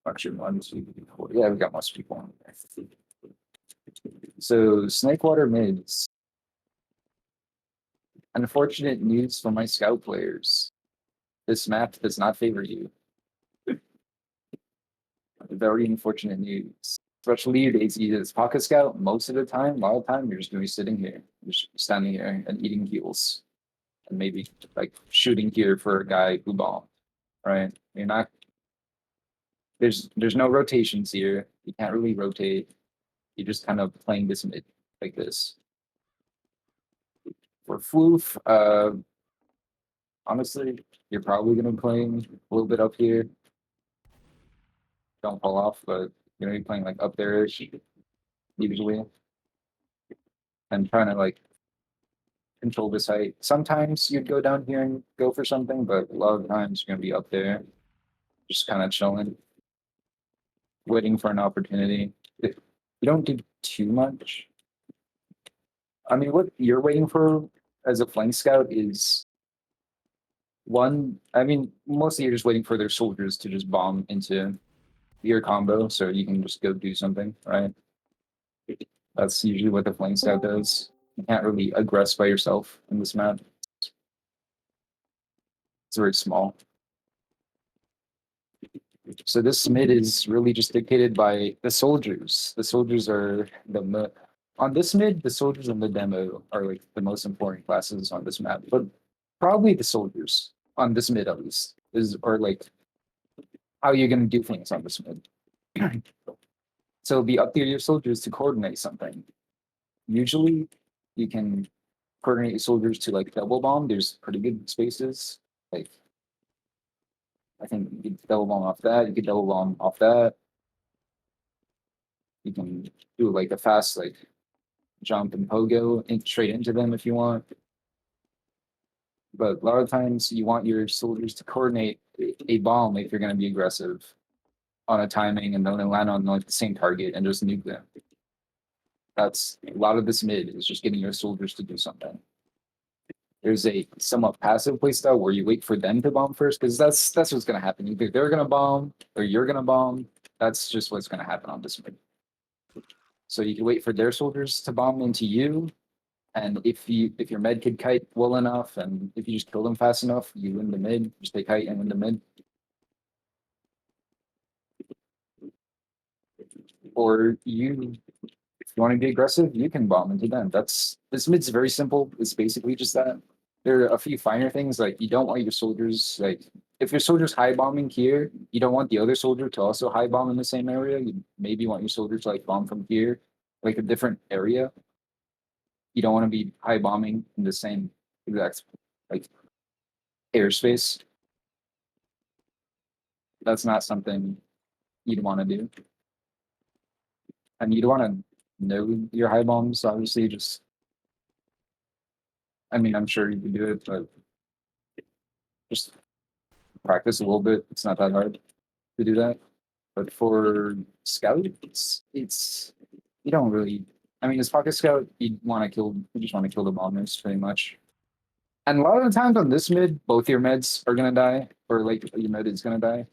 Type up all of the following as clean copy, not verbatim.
Actually, 1, 2, 3, 4. Yeah, we got most people on there. So Snakewater mids. Unfortunate news for my scout players. This map does not favor you. Very unfortunate news. Especially you, Daisy, as Pocket Scout, most of the time, a lot of the time, you're just gonna be sitting here, just standing here and eating heals. And maybe like shooting here for a guy who bombed. Right? You're not there's no rotations here. You can't really rotate. You're just kind of playing this mid like this. For Floof, honestly, you're probably gonna be playing a little bit up here. Don't fall off, but you're gonna be playing like up there usually. And trying to like control this height. Sometimes you'd go down here and go for something, but a lot of times you're gonna be up there, just kind of chilling, waiting for an opportunity. If you don't do too much. I mean, what you're waiting for as a flank scout is one. I mean, mostly you're just waiting for their soldiers to just bomb into your combo, so you can just go do something, right? That's usually what the flank scout does. You can't really aggress by yourself in this map. It's very small. So this mid is really just dictated by the soldiers. The soldiers are on this mid. The soldiers and the demo are like the most important classes on this map, but probably the soldiers on this mid at least is are like how you're gonna do things on this mid. So it'll be up to your soldiers to coordinate something. Usually, you can coordinate your soldiers to like double bomb. There's pretty good spaces. Like I think you could double bomb off that. You could double bomb off that. You can do like a fast like jump and pogo straight into them if you want. But a lot of times you want your soldiers to coordinate a bomb if you're going to be aggressive on a timing and then land on like the same target and just nuke them. That's a lot of this mid is just getting your soldiers to do something. There's a somewhat passive playstyle where you wait for them to bomb first, because that's what's gonna happen. Either they're gonna bomb or you're gonna bomb. That's just what's gonna happen on this mid. So you can wait for their soldiers to bomb into you, and if your med could kite well enough, and if you just kill them fast enough, you win the mid. Just take kite and win the mid. Or if you want to be aggressive, you can bomb into them. This mid's very simple. It's basically just that. There are a few finer things like you don't want your soldiers like if your soldiers high bombing here, you don't want the other soldier to also high bomb in the same area. You maybe want your soldiers to like bomb from here, like a different area. You don't want to be high bombing in the same exact like airspace. That's not something you'd want to do. And you'd want to know your high bombs, obviously, just I mean, I'm sure you can do it, but just practice a little bit. It's not that hard to do that. But for scout, it's you don't really. I mean, as pocket scout, you just want to kill the bombers pretty much. And a lot of the times on this mid, both your meds are gonna die, or like your med is gonna die.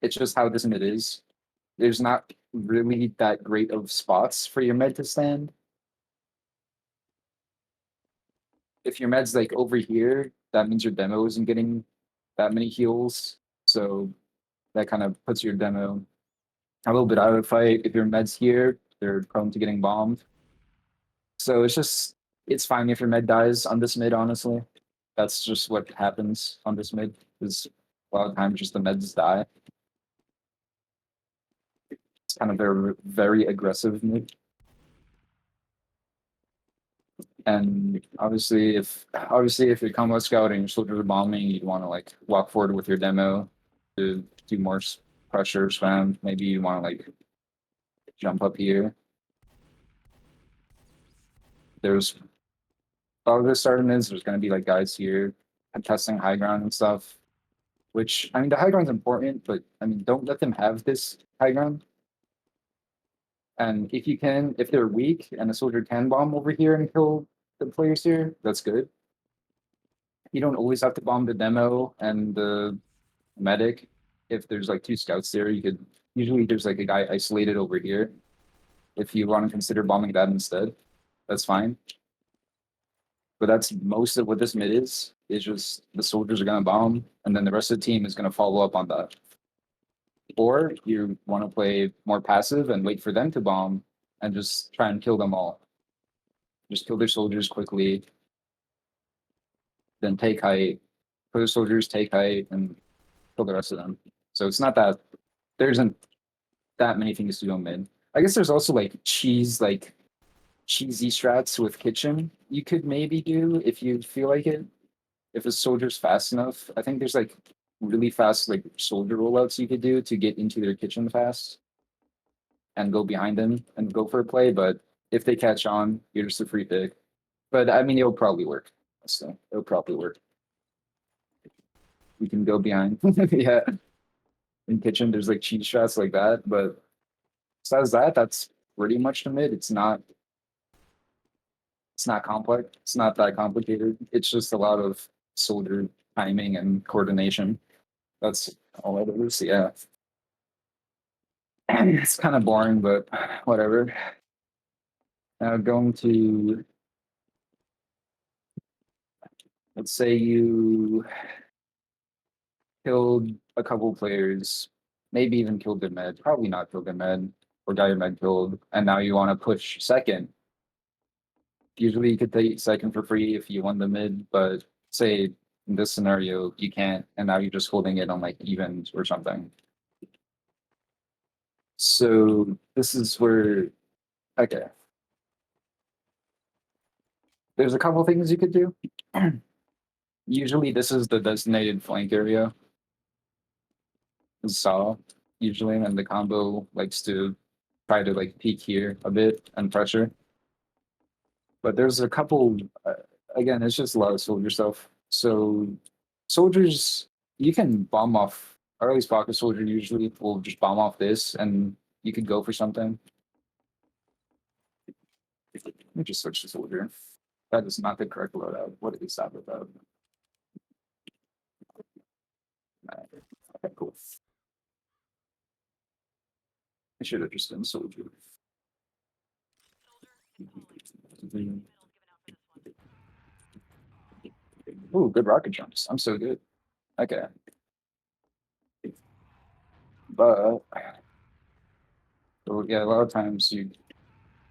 It's just how this mid is. There's not really that great of spots for your med to stand. If your med's like over here, that means your demo isn't getting that many heals. So that kind of puts your demo a little bit out of the fight. If your med's here, they're prone to getting bombed. So it's fine if your med dies on this mid, honestly. That's just what happens on this mid, is a lot of times just the meds die. It's kind of very aggressive mid. And obviously if you're combo scouting, your soldiers are bombing, you'd want to like walk forward with your demo to do more pressure spam. Maybe you want to like jump up here. There's all of this starting is there's gonna be like guys here contesting high ground and stuff. Which I mean the high ground's important, but I mean don't let them have this high ground. And if you can, if they're weak and a soldier can bomb over here and kill the players here, that's good. You don't always have to bomb the demo and the medic. if there's like two scouts there, you could usually there's like a guy isolated over here. If you want to consider bombing that instead, that's fine. But that's most of what this mid is just the soldiers are gonna bomb, and then the rest of the team is gonna follow up on that. Or you want to play more passive and wait for them to bomb and just try and kill them all. Just kill their soldiers quickly, then take height, put the soldiers, take height, and kill the rest of them. So it's not that there isn't that many things to do on mid. I guess there's also like cheesy strats with kitchen you could maybe do if you feel like it. If a soldier's fast enough, I think there's like really fast like soldier rollouts you could do to get into their kitchen fast and go behind them and go for a play. But if they catch on, you're just a free pick. But I mean, it'll probably work. So it'll probably work. We can go behind. Yeah. In kitchen, there's like cheat shots like that. But besides that, that's pretty much the mid. It's not complex. It's not that complicated. It's just a lot of soldier timing and coordination. That's all it is. Yeah. It's kind of boring, but whatever. Now going to, let's say you killed a couple players, maybe even killed their med, probably not killed their med, or got your med killed, and now you want to push second. Usually you could take second for free if you won the mid, but say in this scenario you can't, and now you're just holding it on like evens or something. So this is where, okay. There's a couple things you could do. Usually this is the designated flank area. Saw usually, and the combo likes to try to like peek here a bit and pressure. But there's a couple. Again, it's just a lot of soldier stuff. So soldiers, you can bomb off. Or at least pocket soldier usually will just bomb off this, and you could go for something. Let me just switch to soldier. That is not the correct loadout. What is that about? Okay, cool. I should have just done soldier. Ooh, good rocket jumps. I'm so good. Okay. But so yeah, a lot of times you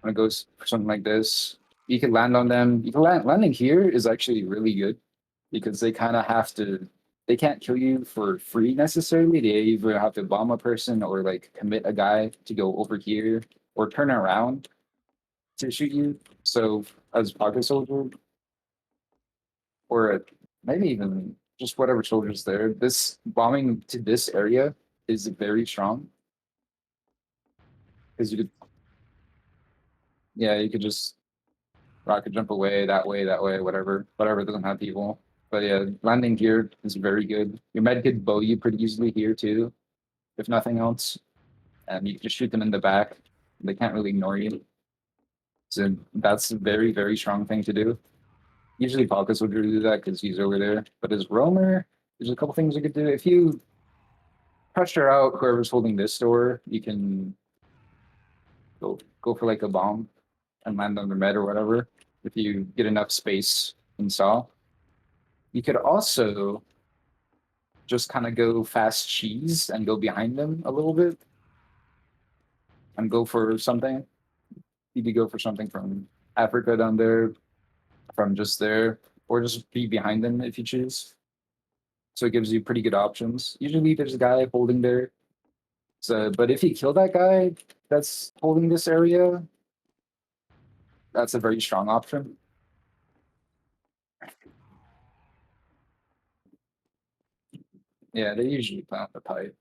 want to go for something like this. You can land on them. You can landing here is actually really good because they kind of have to. They can't kill you for free necessarily. They either have to bomb a person or like commit a guy to go over here or turn around to shoot you. So as pocket soldier or maybe even just whatever soldier's there, this bombing to this area is very strong because you could, yeah, you could just rocket jump away, that way, whatever doesn't have people. But yeah, landing here is very good. Your med could bow you pretty easily here too, if nothing else. And you can just shoot them in the back. They can't really ignore you. So that's a very, very strong thing to do. Usually Palkas would do that because he's over there. But as roamer, there's a couple things you could do. If you pressure out whoever's holding this door, you can go for like a bomb and land on the med or whatever. If you get enough space in saw. You could also just kind of go fast cheese and go behind them a little bit and go for something. You could go for something from Africa down there, from just there, or just be behind them if you choose. So it gives you pretty good options. Usually there's a guy holding there. So, but if you kill that guy that's holding this area, that's a very strong option. Yeah, they usually plant the pipe.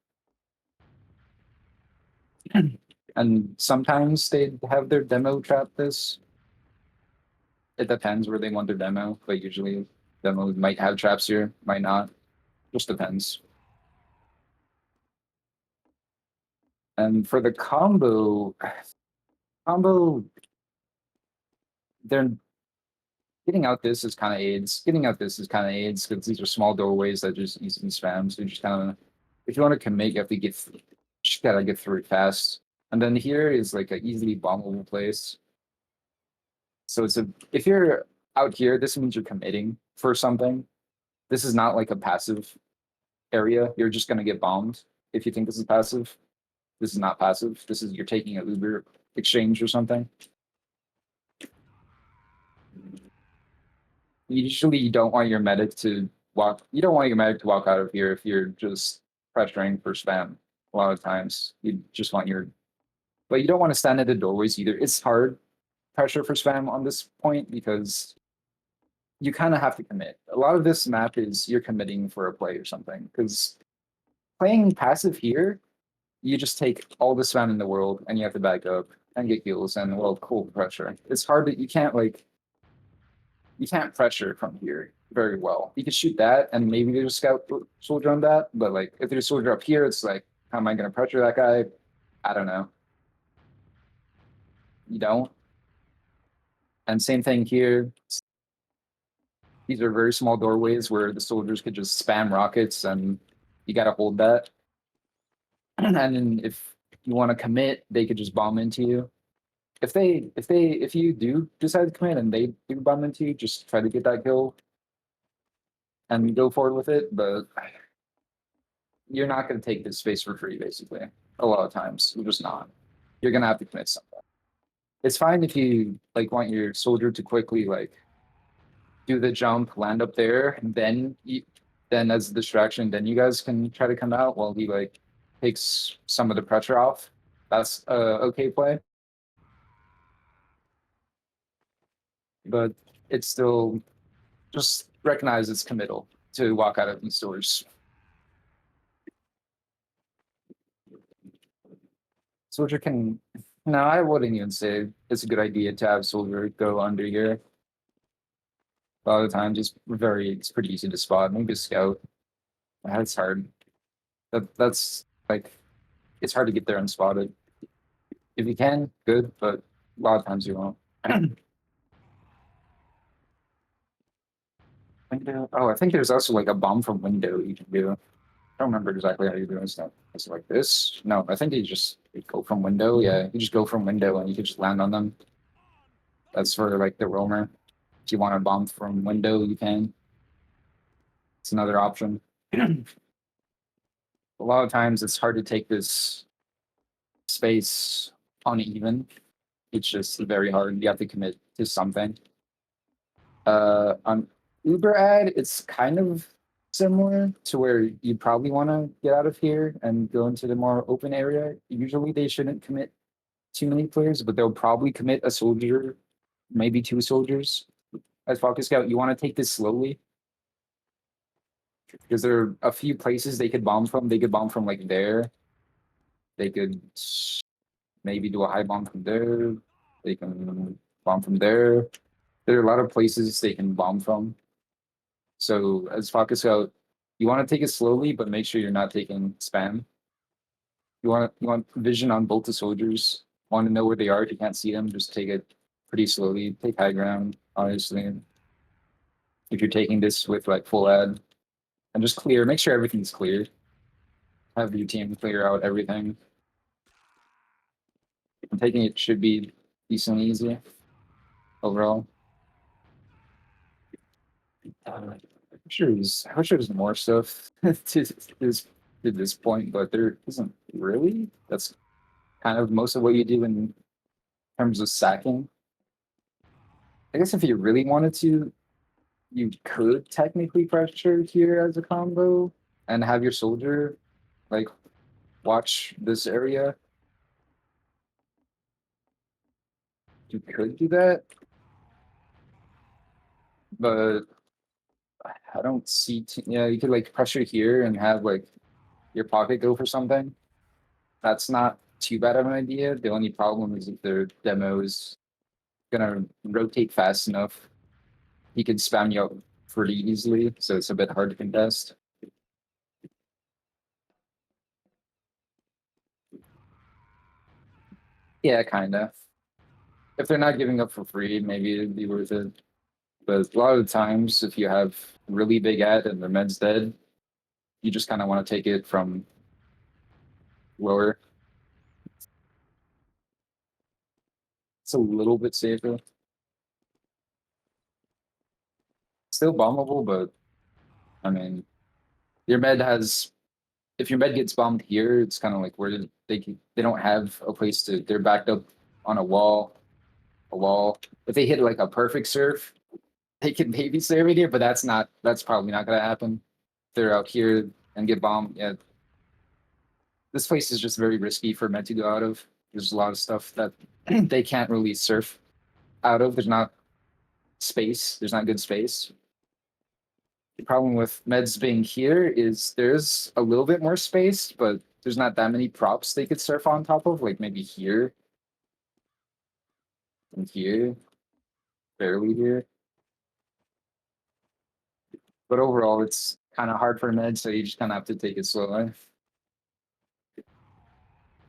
And sometimes they have their demo trap this. It depends where they want their demo, but usually demo might have traps here, might not. Just depends. And for the combo, they're getting out this is kind of aids. Getting out this is kind of aids because these are small doorways that just easily spam. So you just kind of if you want to commit, you have to get just gotta get through it fast. And then here is like an easily bombable place. So it's a if you're out here, this means you're committing for something. This is not like a passive area. You're just gonna get bombed if you think this is passive. This is not passive. This is you're taking an Uber exchange or something. Usually you don't want your medic to walk you don't want your medic to walk out of here if you're just pressuring for spam. A lot of times you just want your but you don't want to stand at the doorways either. It's hard pressure for spam on this point because you kind of have to commit. A lot of this map is you're committing for a play or something because playing passive here, you just take all the spam in the world and you have to back up and get kills and well, cool pressure. It's hard to you can't pressure from here very well. You can shoot that and maybe there's a scout soldier on that, but like if there's a soldier up here, it's like how am I going to pressure that guy? I don't know. You don't. And same thing here. These are very small doorways where the soldiers could just spam rockets and you got to hold that. And then if you want to commit, they could just bomb into you. If you do decide to commit and they do bomb into you, just try to get that kill and go forward with it. But you're not going to take this space for free, basically. A lot of times, you're just not. You're going to have to commit something. It's fine if you like want your soldier to quickly like do the jump, land up there, and then as a distraction, then you guys can try to come out while he like takes some of the pressure off. That's a okay play. But it's still just recognize it's committal to walk out of these doors. Soldier can no, I wouldn't even say it's a good idea to have soldier go under here. A lot of the times it's pretty easy to spot. Maybe a scout. That's hard. That's like it's hard to get there unspotted. If you can, good, but a lot of times you won't. Window. Oh, I think there's also like a bomb from window you can do. I don't remember exactly how you do it. It's like this. No, I think you go from window. Yeah, you just go from window and you can just land on them. That's for like the roamer. If you want a bomb from window, you can. It's another option. A lot of times it's hard to take this space uneven. It's just very hard. You have to commit to something. On Uber ad, it's kind of similar to where you probably want to get out of here and go into the more open area. Usually they shouldn't commit too many players, but they'll probably commit a soldier, maybe two soldiers. As Focus Scout, you want to take this slowly because there are a few places they could bomb from. They could bomb from like there. They could maybe do a high bomb from there. They can bomb from there. There are a lot of places they can bomb from. So as Focus Out, you want to take it slowly, but make sure you're not taking spam. You want vision on both the soldiers. Want to know where they are. If you can't see them, just take it pretty slowly. Take high ground, obviously. If you're taking this with like full ad, and just clear. Make sure everything's clear. Have your team clear out everything. I'm taking it should be decently easy overall. I'm sure there's more stuff to this point, but there isn't really. That's kind of most of what you do in terms of sacking. I guess if you really wanted to, you could technically pressure here as a combo and have your soldier like watch this area. You could do that, but I don't see. Yeah, you could like pressure here and have like your pocket go for something. That's not too bad of an idea. The only problem is if their demo is gonna rotate fast enough, he can spam you up pretty easily, so it's a bit hard to contest. Yeah, kinda. If they're not giving up for free, maybe it'd be worth it. But a lot of the times, if you have really big ad and their med's dead, you just kind of want to take it from lower. It's a little bit safer. Still bombable, but I mean, your med has. If your med gets bombed here, it's kind of like where they don't have a place to. They're backed up on a wall. A wall. If they hit like a perfect serve, they can maybe serve it here, but that's probably not gonna happen. They're out here and get bombed. Yeah, this place is just very risky for med to go out of. There's a lot of stuff that they can't really surf out of. There's not space. There's not good space. The problem with meds being here is there's a little bit more space, but there's not that many props they could surf on top of, like maybe here and here, barely here. But overall, it's kind of hard for meds, so you just kind of have to take it slowly.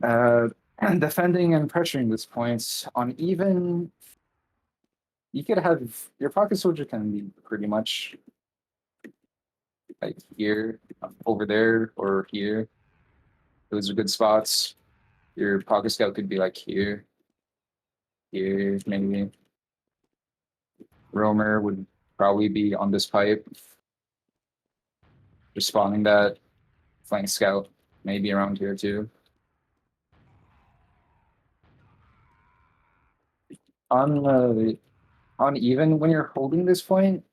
And defending and pressuring this point on even, you could have your pocket soldier can be pretty much like here, over there, or here. Those are good spots. Your pocket scout could be like here, here, maybe. Roamer would probably be on this pipe, respawning that. Flank scout, maybe around here too. On even when you're holding this point,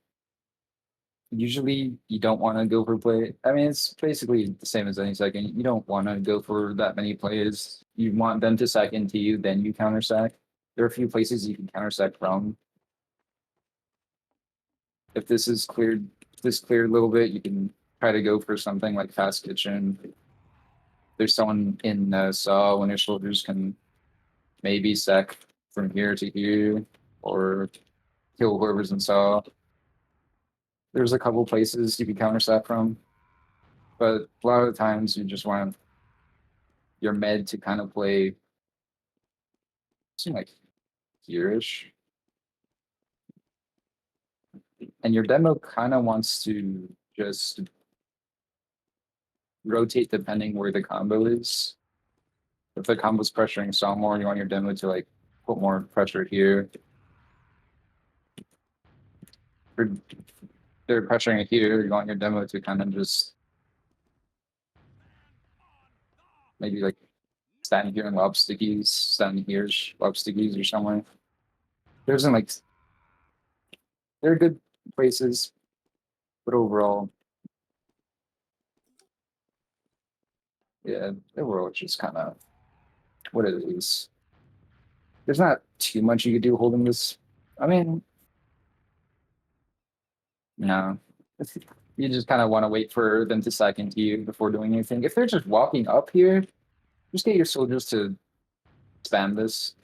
usually you don't want to go for play. I mean, it's basically the same as any second. You don't want to go for that many plays. You want them to sack into you, then you counter sack. There are a few places you can counter sack from. If this is cleared, this cleared a little bit, you can try to go for something like fast kitchen. There's someone in saw when your soldiers can maybe sack from here to here, or kill whoever's in saw. There's a couple places you can counter sack from, but a lot of the times you just want your med to kind of play, seem like here-ish. And your demo kind of wants to just rotate depending where the combo is. If the combo's pressuring saw more, you want your demo to like put more pressure here. If they're pressuring it here, you want your demo to kind of just maybe like stand here and lob stickies, stand here, lob stickies or somewhere. There's like, they're good places, but overall, yeah, overall it's just kind of what it is. There's not too much you could do holding this. I mean, no. You just kind of want to wait for them to sack into you before doing anything. If they're just walking up here, just get your soldiers to spam this.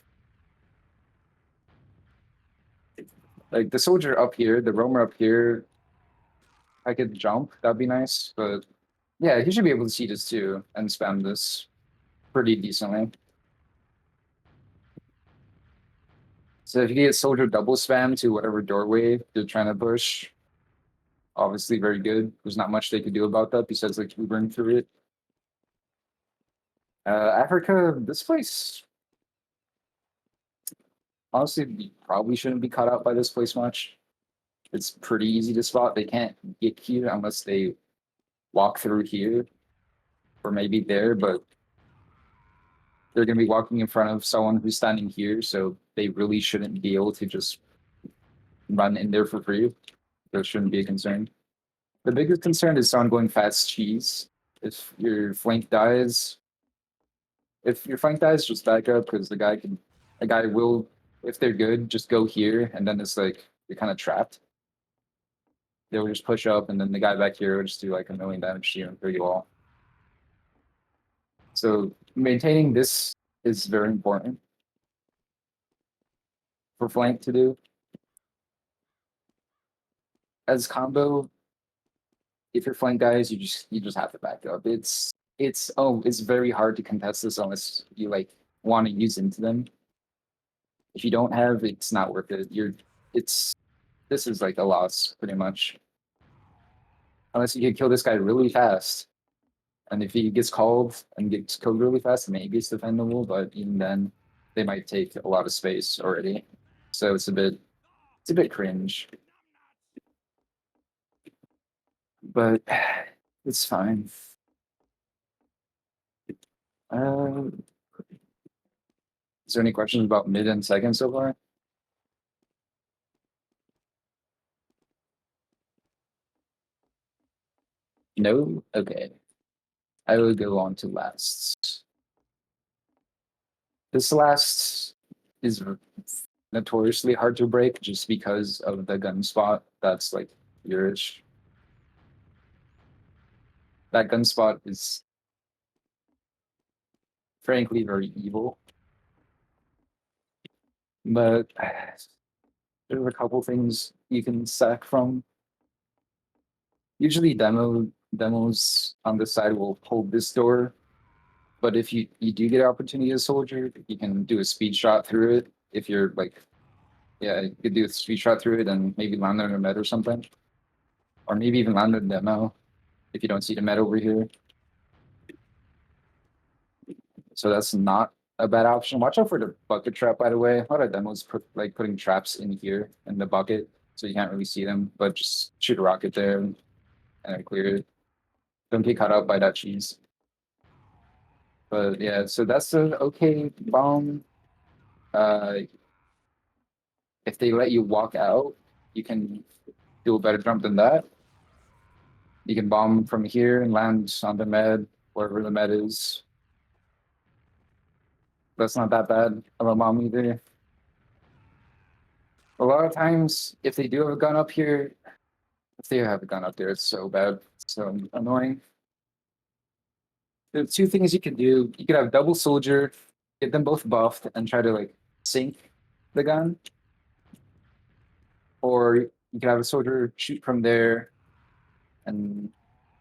Like the soldier up here, the roamer up here, I could jump, that'd be nice. But yeah, he should be able to see this too and spam this pretty decently. So if you get soldier double spam to whatever doorway they're trying to push, obviously very good. There's not much they could do about that besides like Ubering through it. Africa, this place, honestly, you probably shouldn't be caught out by this place much. It's pretty easy to spot. They can't get here unless they walk through here or maybe there, but they're going to be walking in front of someone who's standing here, so they really shouldn't be able to just run in there for free. That shouldn't be a concern. The biggest concern is someone going fast cheese. If your flank dies, just back up because the guy will, if they're good, just go here, and then it's like you're kind of trapped. They'll just push up, and then the guy back here will just do like 1,000,000 damage to you and throw you all. So maintaining this is very important for flank to do. As combo, if your flank dies, you just have to back up. It's very hard to contest this unless you like want to use into them. If you don't have, it's not worth it. This is like a loss pretty much. Unless you can kill this guy really fast And if he gets called and gets killed really fast, maybe it's defendable, but even then, they might take a lot of space already. So it's a bit cringe. But it's fine. Uh, is there any questions about mid and second so far? No? Okay. I will go on to last. This last is notoriously hard to break just because of the gun spot that's like yourish. That gun spot is frankly very evil. But there's a couple things you can sack from. Usually demos on this side will hold this door, but if you do get an opportunity as a soldier, you can do a speed shot through it. If you're like, yeah, you could do a speed shot through it and maybe land on a med or something, or maybe even land on a demo if you don't see the med over here. So that's not a bad option. Watch out for the bucket trap, by the way. A lot of demos like putting traps in here in the bucket, so you can't really see them, but just shoot a rocket there and clear it. Don't get caught up by that cheese. But yeah, so that's an okay bomb. Uh, if they let you walk out, you can do a better jump than that. You can bomb from here and land on the med, wherever the med is. That's not that bad of a bomb either. A lot of times, if they do have a gun up here, if they have a gun up there, it's so bad, so annoying. There's two things you can do. You could have double soldier, get them both buffed, and try to like sink the gun. Or you could have a soldier shoot from there, and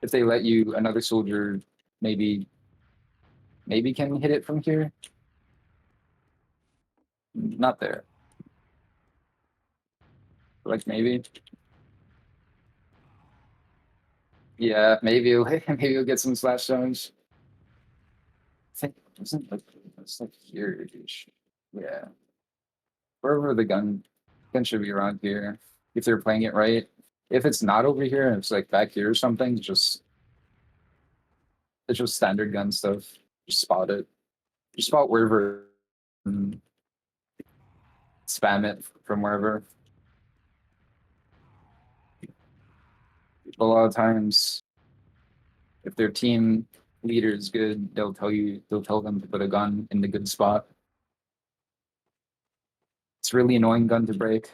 if they let you, another soldier maybe can hit it from here. Not there. Like maybe. Yeah, maybe maybe you'll get some slash zones. I think wasn't like it's like here. Yeah. Wherever the gun should be around here. If they're playing it right. If it's not over here and it's like back here or something, just it's just standard gun stuff. Just spot it. Just spot wherever and spam it from wherever. A lot of times if their team leader is good, they'll tell them to put a gun in the good spot. It's really annoying gun to break.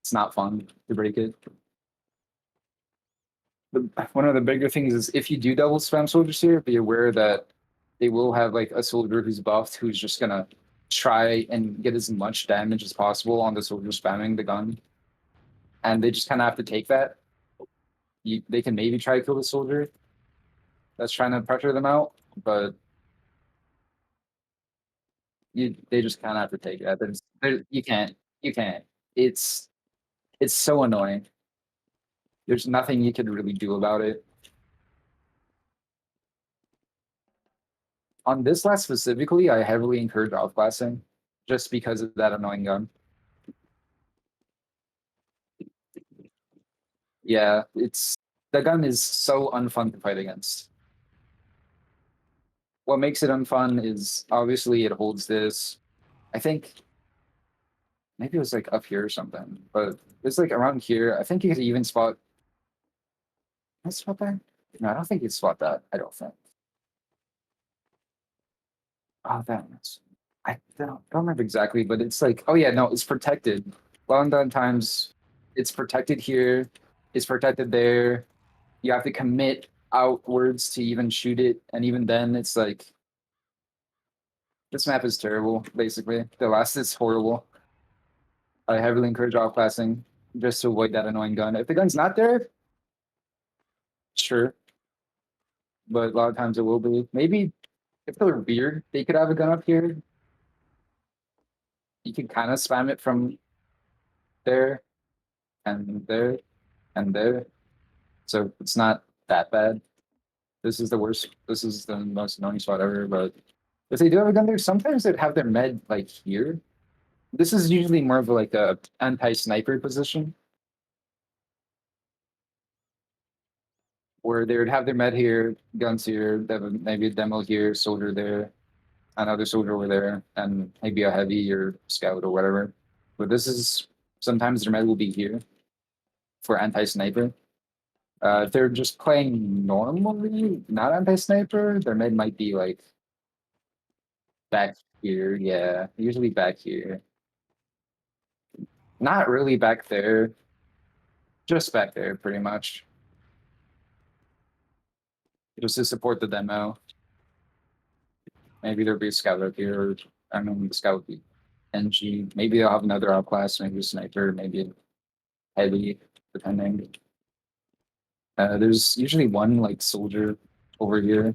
It's not fun to break it. One of the bigger things is if you do double spam soldiers here, be aware that they will have like a soldier who's buffed who's just gonna try and get as much damage as possible on the soldier spamming the gun. And they just kind of have to take that. They can maybe try to kill the soldier that's trying to pressure them out, but they just kind of have to take that. You can't. It's so annoying. There's nothing you can really do about it. On this last specifically, I heavily encourage outclassing just because of that annoying gun. Yeah, the gun is so unfun to fight against. What makes it unfun is obviously it holds this. I think maybe it was like up here or something, but it's like around here. I think you could even spot. Can I spot that? No, I don't think you spot that. I don't think. Oh, that was. I don't remember exactly, but it's like, oh yeah, no, it's protected. Long done times, it's protected here, it's protected there. You have to commit outwards to even shoot it, and even then, it's like this map is terrible. Basically, the last is horrible. I heavily encourage outclassing just to avoid that annoying gun. If the gun's not there, sure, but a lot of times it will be. Maybe if they're weird, they could have a gun up here. You can kind of spam it from there and there and there. So it's not that bad. This is the worst. This is the most annoying spot ever. But if they do have a gun there, sometimes they'd have their med like here. This is usually more of like a anti-sniper position where they would have their med here, guns here, they have maybe a demo here, soldier there, another soldier over there, and maybe a heavy or scout or whatever. But this is sometimes their med will be here for anti-sniper. If they're just playing normally, not anti-sniper, their med might be like back here. Yeah, usually back here. Not really back there, just back there, pretty much. Just to support the demo. Maybe there'll be a scout up here, or I don't know, the scout would be NG. Maybe they'll have another outclass, maybe a sniper, maybe a heavy, depending. There's usually one like soldier over here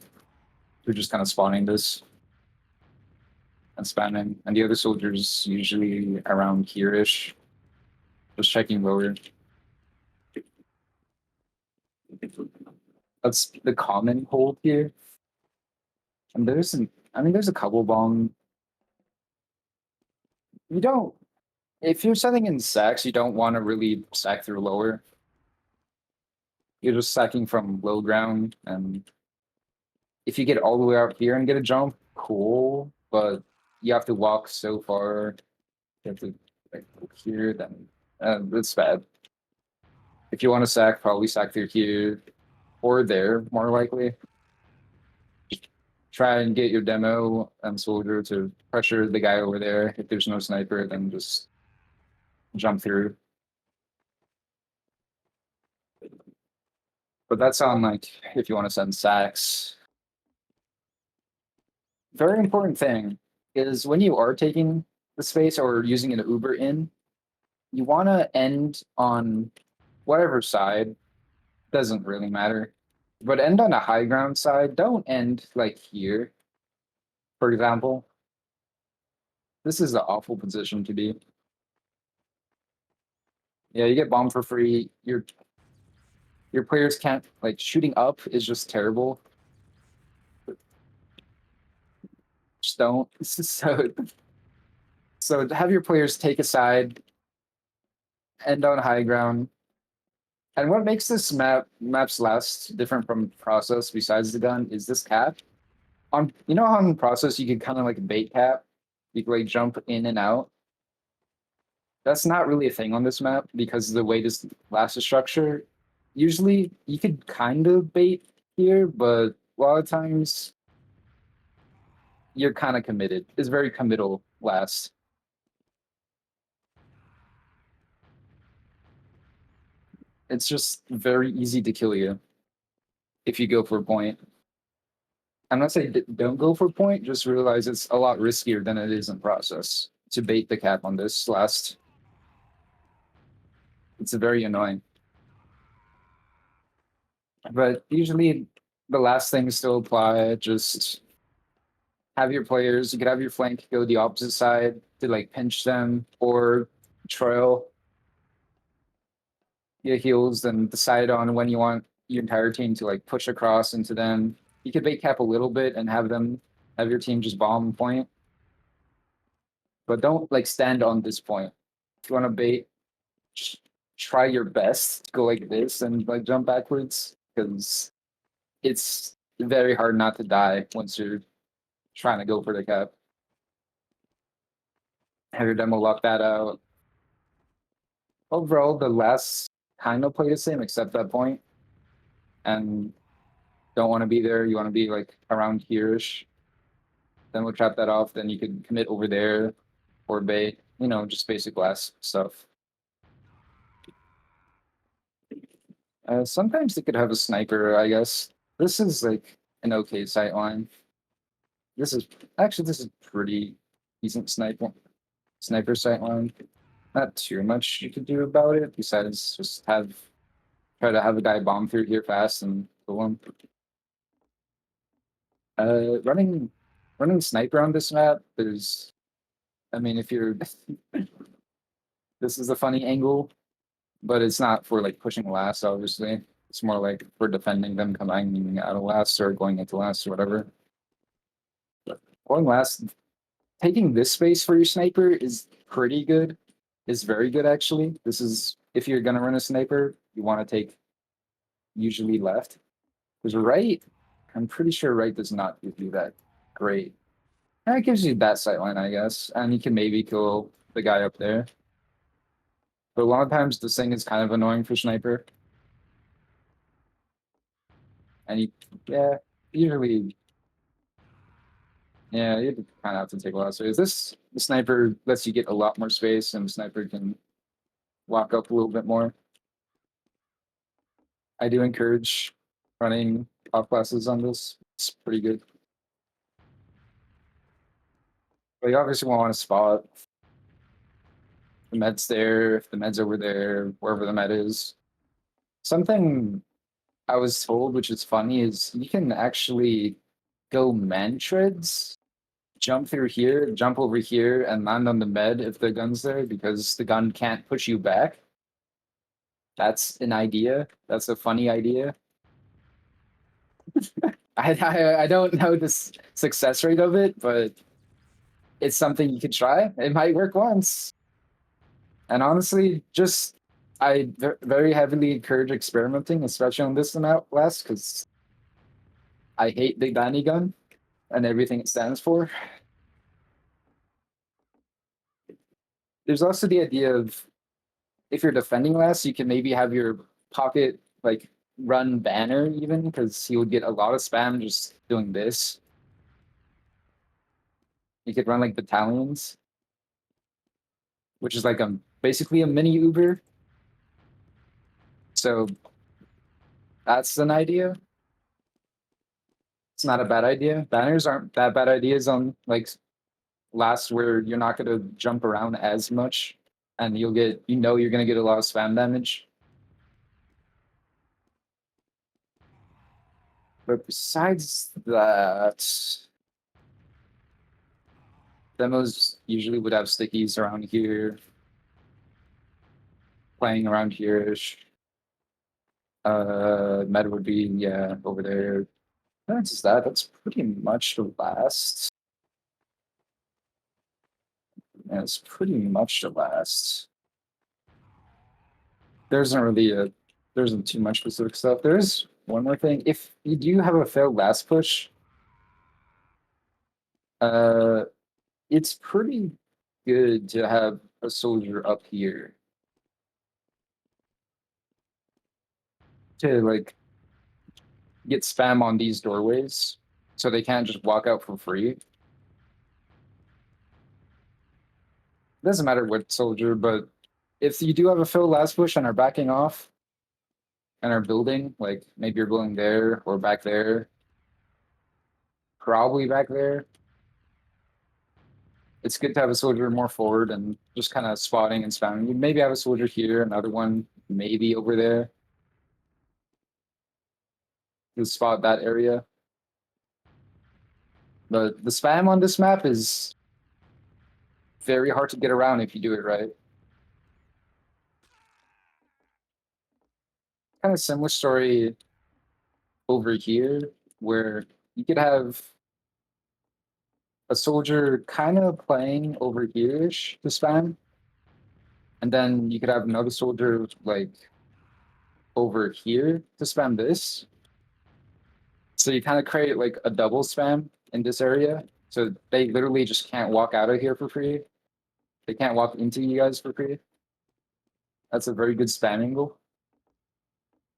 who just kind of spawning this and spamming, and the other soldiers usually around here-ish, just checking lower. That's the common hold here. And there's some, I mean, there's a couple bomb. You don't, if you're setting in sacks, you don't want to really sack through lower. You're just sacking from low ground, and if you get all the way out here and get a jump, cool, but you have to walk so far. You have to like go here, then it's bad. If you want to sack, probably sack through here or there, more likely. Try and get your demo and soldier to pressure the guy over there. If there's no sniper, then just jump through. But that's on like if you want to send sacks. Very important thing is when you are taking the space or using an Uber in, you want to end on whatever side, doesn't really matter. But end on a high ground side, don't end like here, for example. This is an awful position to be. Yeah, you get bombed for free. Your players can't like shooting up is just terrible. Just don't. So have your players take a side, end on high ground. And what makes this map's last different from process besides the gun is this cap. On you know how in process you could kind of like bait cap, you could like jump in and out. That's not really a thing on this map because of the way this last is structured. Usually you could kind of bait here, but a lot of times you're kind of committed. It's very committal last. It's just very easy to kill you if you go for a point. I'm not saying don't go for a point, just realize it's a lot riskier than it is in process to bait the cap on this last. It's very annoying. But usually the last things still apply. Just have your players, you could have your flank go the opposite side to like pinch them or trail your heals, then decide on when you want your entire team to like push across into them. You could bait cap a little bit and have your team just bomb point. But don't like stand on this point. If you want to bait, just try your best to go like this and like jump backwards because it's very hard not to die once you're trying to go for the cap. Have your demo lock that out. Overall, the last kind of play the same except that point. And don't want to be there. You want to be like around here-ish. Then we'll trap that off. Then you could commit over there or bait, just basic glass stuff. Sometimes they could have a sniper, I guess. This is like an okay sight line. This is pretty decent sniper sight line. Not too much you could do about it besides just try to have a guy bomb through here fast and kill him. Running sniper on this map, I mean, if you're, this is a funny angle, but it's not for like pushing last, obviously. It's more like we're defending them coming out of last or going into last or whatever. But going last, taking this space for your sniper is pretty good. Is very good actually. This is if you're gonna run a sniper, you want to take usually left. Because right, I'm pretty sure right does not give you that great. And it gives you that sightline, I guess, and you can maybe kill the guy up there. But a lot of times this thing is kind of annoying for sniper. And you, yeah, usually, yeah, you kind of have to take a lot of space. This the sniper lets you get a lot more space, and the sniper can walk up a little bit more. I do encourage running off classes on this. It's pretty good. But you obviously want to spot the med's there, if the med's over there, wherever the med is. Something I was told, which is funny, is you can actually go man treads, jump through here, jump over here, and land on the med if the gun's there because the gun can't push you back. That's an idea. That's a funny idea. I don't know the success rate of it, but it's something you could try. It might work once. And honestly, just I very heavily encourage experimenting, especially on this amount last, because I hate Big Banny Gun and everything it stands for. There's also the idea of if you're defending last, you can maybe have your pocket like run banner even because he would get a lot of spam just doing this. You could run like battalions, which is like basically a mini Uber. So that's an idea. It's not a bad idea. Banners aren't that bad ideas on like last where you're not gonna jump around as much and you'll get you're gonna get a lot of spam damage. But besides that, demos usually would have stickies around here, playing around here-ish. Meta would be, yeah, over there. That's that. That's pretty much the last. Yeah, it's pretty much the last. There isn't really there isn't too much specific stuff. There's one more thing. If you do have a failed last push, uh, it's pretty good to have a soldier up here to like get spam on these doorways so they can't just walk out for free. It doesn't matter what soldier, but if you do have a failed last push and are backing off and are building, like maybe you're building there or back there, probably back there. It's good to have a soldier more forward and just kind of spotting and spamming. You maybe have a soldier here, another one maybe over there. To spot that area. But the spam on this map is very hard to get around if you do it right. Kind of similar story over here, where you could have a soldier kind of playing over here-ish to spam, and then you could have another soldier like over here to spam this. So you kind of create like a double spam in this area. So they literally just can't walk out of here for free. They can't walk into you guys for free. That's a very good spam angle.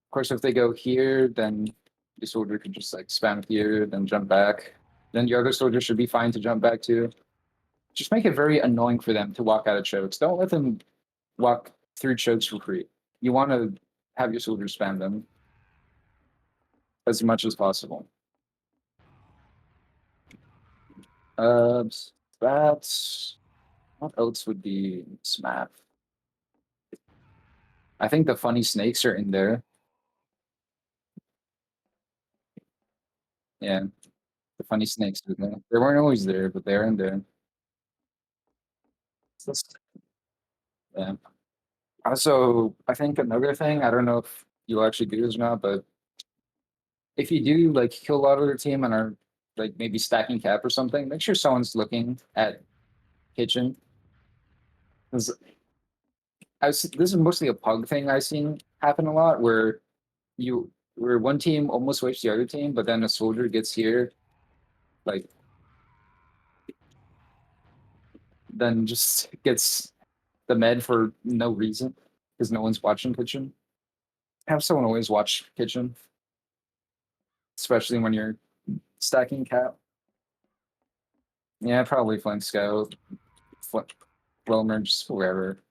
Of course, if they go here, then the soldier could just like spam here, then jump back. Then the other soldier should be fine to jump back to. Just make it very annoying for them to walk out of chokes. Don't let them walk through chokes for free. You want to have your soldiers spam them as much as possible. Uh, that's what else would be SMAP? I think the funny snakes are in there. Yeah, the funny snakes are there. They weren't always there, but they're in there. Yeah. Also, I think another thing, I don't know if you'll actually do this or not, but if you do like kill a lot of their team and are like maybe stacking cap or something, make sure someone's looking at kitchen. 'Cause this is mostly a pug thing I've seen happen a lot where where one team almost wipes the other team, but then a soldier gets here, like then just gets the med for no reason because no one's watching kitchen. Have someone always watch kitchen, especially when you're stacking cap. Yeah, probably flank scout, Wilmer, just whoever,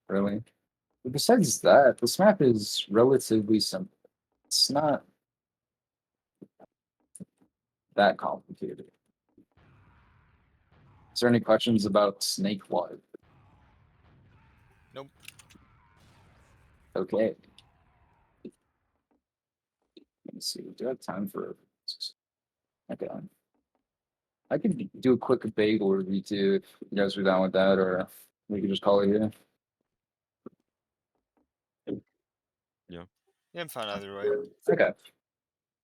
really. But besides that, this map is relatively simple. It's not that complicated. Is there any questions about Snakewater? Nope. Okay. Let me see. Do I have time for? Okay. I could do a quick bagel review too if you guys are down with that, or we could just call it here. Yeah, I'm fine either way. Okay.